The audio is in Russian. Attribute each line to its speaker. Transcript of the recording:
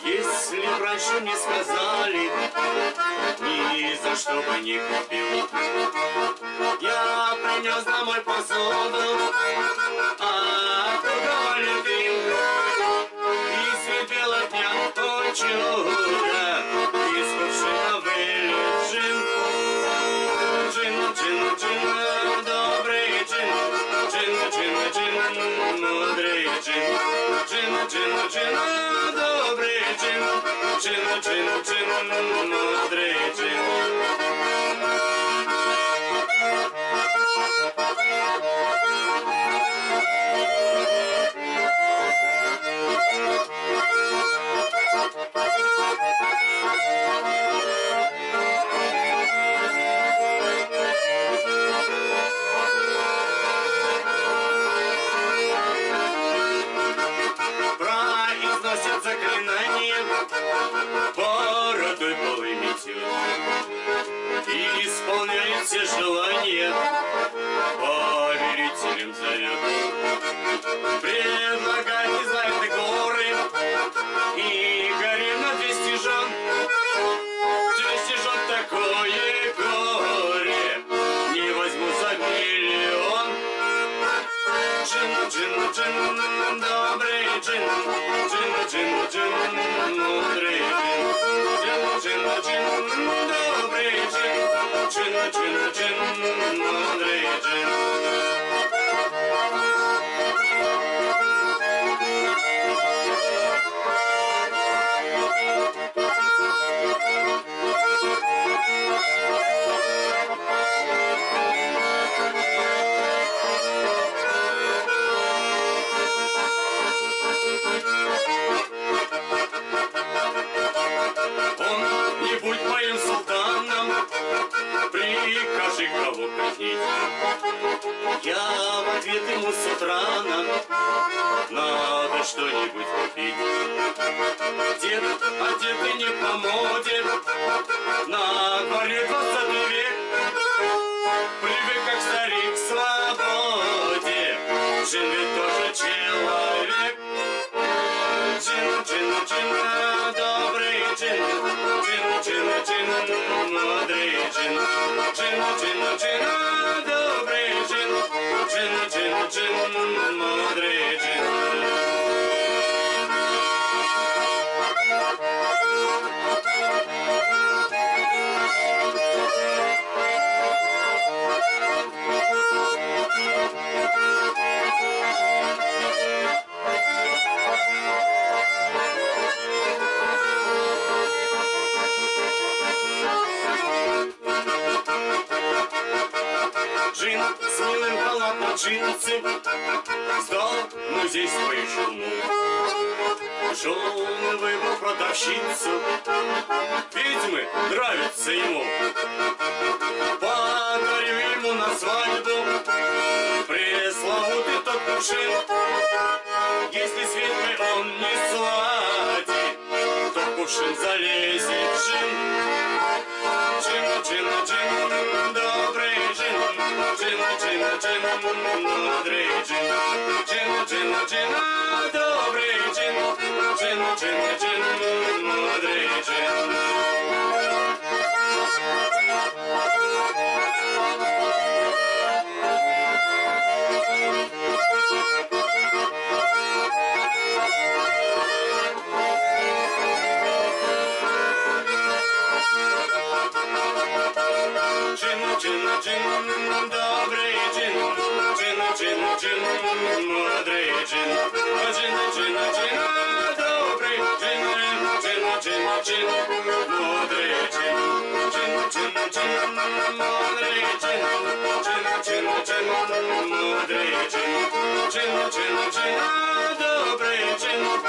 Speaker 1: Если б раньше не сказали, ни за что бы не купил. Я принес домой посуду, а оттуда валит дым. И средь бела дня, о чудо, из кувшина вылет джин. Джин, джин, джин, добрый джин. Джин, джин, джин, мудрый джин. Джин, джин, джин, добрый джин. Джин, джин, джин, мудрый джин. Произносят заклинания, бородой полы метет, и исполняет все желания, повелителем зовет. Предлагает и знает горы, и горем на 200 жен. 200 жен такое горе, не возьму за миллион. Джин, джин, джин, добрый джин. Джин, джин, джин, мудрый джин. Джин, джин, джин, добрый джин. Джин, джин, джин, мудрый джин. Прикажи, кого казнить. Я в ответ ему с утра надо что-нибудь купить. Дед, одетый не по моде, на дворе 20 век, привык как старик к свободе. Джин ведь тоже человек. Джин, джин, джин, добрый джин. Джин, джин, джин, мудрый джин. Джин, джин, джин, добрый джин. Джин, джин, джин, мудрый джин. Джин с милым халатом джинсы сдал в музей свою челму. Жены выбрал продавщицу, ведьмы нравятся ему. Подарю ему на свадьбу пресловутый тот кувшин. Если светлый он не сладит, то в кувшин залезет джин. Джин, джин, джин, добрый джин. Джин, джин, джин, мудрый джин. Джин, джин, джин, добрый джин. Джин, джин, джин, мудрый джин. Джин, джин, джин, добрый джин. Джин, джин, джин, мудрый джин, джин, джин, джин, добрый джин, джин, джин, джин, мудрый джин, джин, джин, джин, мудрый джин, джин, джин, джин, мудрый джин, джин, джин, джин, добрый джин.